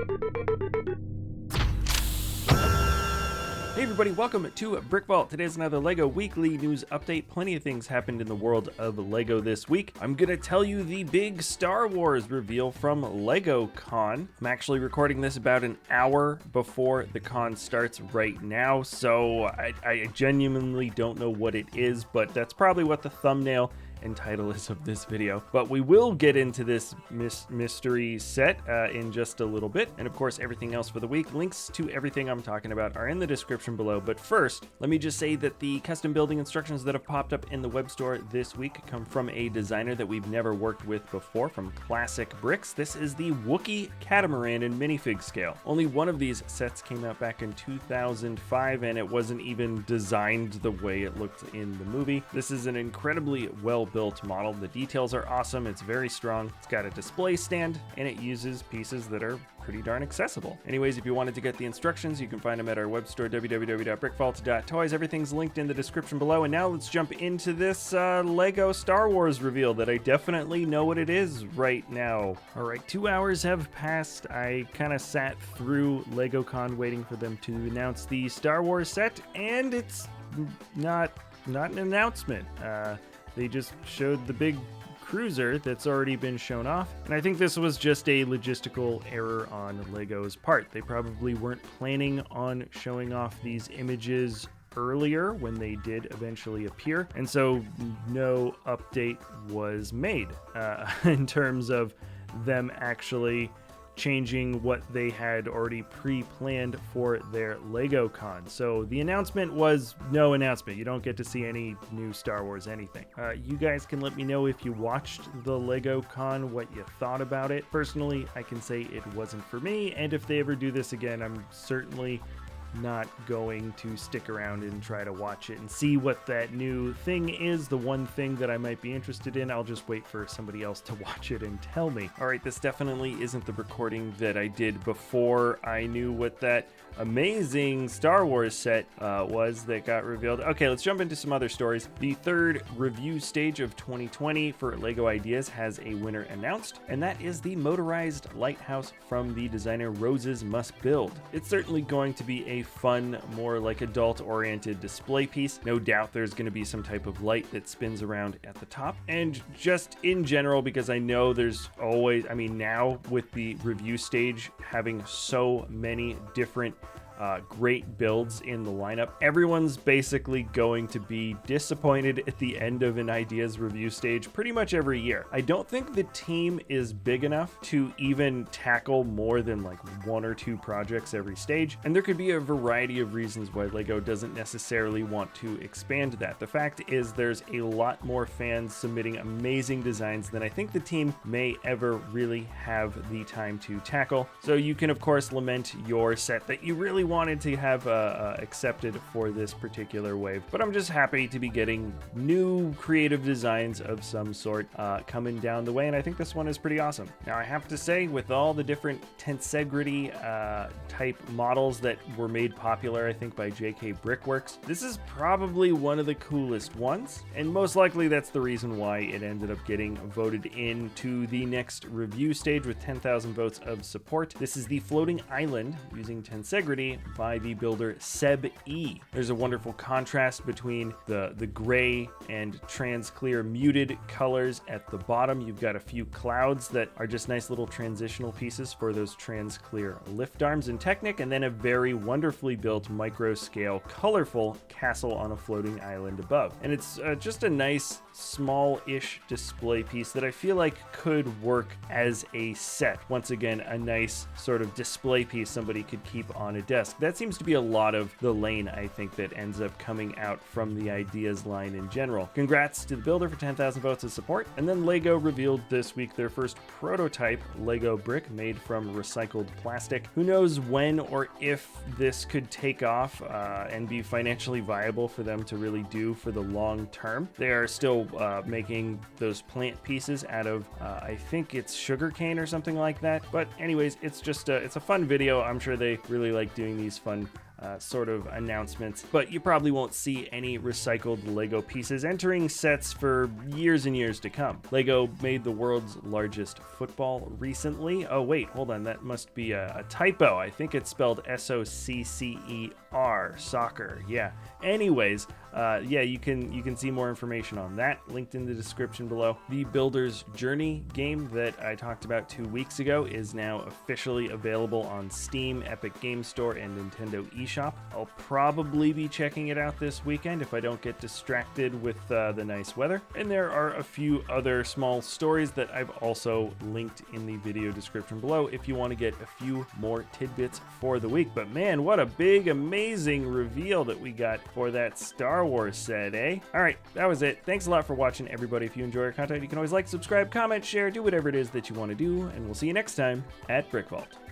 Hey everybody, welcome to BrickVault. Today's another LEGO weekly news update. Plenty of things happened in the world of LEGO this week. I'm gonna tell you the big Star Wars reveal from LEGOCon. I'm actually recording this about an hour before the con starts right now, so I genuinely don't know what it is, but that's probably what the thumbnail and title is of this video. But we will get into this mystery set in just a little bit, and of course everything else for the week. Links to everything I'm talking about are in the description below. But first, let me just say that the custom building instructions that have popped up in the web store this week come from a designer that we've never worked with before, from Classic Bricks. This is the Wookiee Catamaran in minifig scale. Only one of these sets came out back in 2005, and it wasn't even designed the way it looked in the movie. This is an incredibly well-built model. The details are awesome. It's very strong. It's got a display stand, and it uses pieces that are pretty darn accessible. Anyways, if you wanted to get the instructions, you can find them at our web store, www.brickvault.toys. Everything's linked in the description below. And now let's jump into this LEGO Star Wars reveal that I definitely know what it is right now. All right, 2 hours have passed. I kind of sat through LEGOCon waiting for them to announce the Star Wars set, and it's not an announcement. They just showed the big cruiser that's already been shown off, and I think this was just a logistical error on LEGO's part. They probably weren't planning on showing off these images earlier when they did eventually appear, and so no update was made in terms of them actually changing what they had already pre-planned for their LEGOCon. So the announcement was no announcement. You don't get to see any new Star Wars anything. You guys can let me know if you watched the LEGOCon, what you thought about it. Personally, I can say it wasn't for me, and if they ever do this again, I'm certainly not going to stick around and try to watch it and see what that new thing is. The one thing that I might be interested in, I'll just wait for somebody else to watch it and tell me. All right, this definitely isn't the recording that I did before I knew what that amazing Star Wars set was that got revealed. Okay, let's jump into some other stories. The third review stage of 2020 for LEGO Ideas has a winner announced, and that is the motorized lighthouse from the designer Roses Must Build. It's certainly going to be a fun, more like adult-oriented display piece. No doubt there's going to be some type of light that spins around at the top. And just in general, because I know there's always, now with the review stage having so many different great builds in the lineup, everyone's basically going to be disappointed at the end of an Ideas review stage pretty much every year. I don't think the team is big enough to even tackle more than like 1 or 2 projects every stage, and there could be a variety of reasons why LEGO doesn't necessarily want to expand that. The fact is there's a lot more fans submitting amazing designs than I think the team may ever really have the time to tackle. So you can of course lament your set that you really wanted to have accepted for this particular wave, but I'm just happy to be getting new creative designs of some sort coming down the way, and I think this one is pretty awesome. Now I have to say, with all the different tensegrity type models that were made popular I think by JK Brickworks, this is probably one of the coolest ones, and most likely that's the reason why it ended up getting voted into the next review stage with 10,000 votes of support. This is the floating island using tensegrity by the builder Seb E. There's a wonderful contrast between the gray and trans clear muted colors at the bottom. You've got a few clouds that are just nice little transitional pieces for those trans clear lift arms in Technic, and then a very wonderfully built micro scale colorful castle on a floating island above. And it's just a nice small-ish display piece that I feel like could work as a set. Once again, a nice sort of display piece somebody could keep on a desk. That seems to be a lot of the lane, I think, that ends up coming out from the Ideas line in general. Congrats to the builder for 10,000 votes of support. And then LEGO revealed this week their first prototype LEGO brick made from recycled plastic. Who knows when or if this could take off and be financially viable for them to really do for the long term. They are still making those plant pieces out of, I think it's sugarcane or something like that. But anyways, it's just it's a fun video. I'm sure they really like doing these fun sort of announcements, but you probably won't see any recycled Lego pieces entering sets for years and years to come. Lego made the world's largest football recently. Oh wait, hold on, that must be a typo. I think it's spelled S-O-C-C-E-R, soccer. Yeah. Anyways, yeah, you can see more information on that linked in the description below. The Builder's Journey game that I talked about 2 weeks ago is now officially available on Steam, Epic Games Store, and Nintendo eShop. I'll probably be checking it out this weekend if I don't get distracted with the nice weather. And there are a few other small stories that I've also linked in the video description below if you want to get a few more tidbits for the week. But man, what a big, amazing reveal that we got for that Star Wars set, eh? All right, that was it. Thanks a lot for watching, everybody. If you enjoy our content, you can always like, subscribe, comment, share, do whatever it is that you want to do, and we'll see you next time at BrickVault.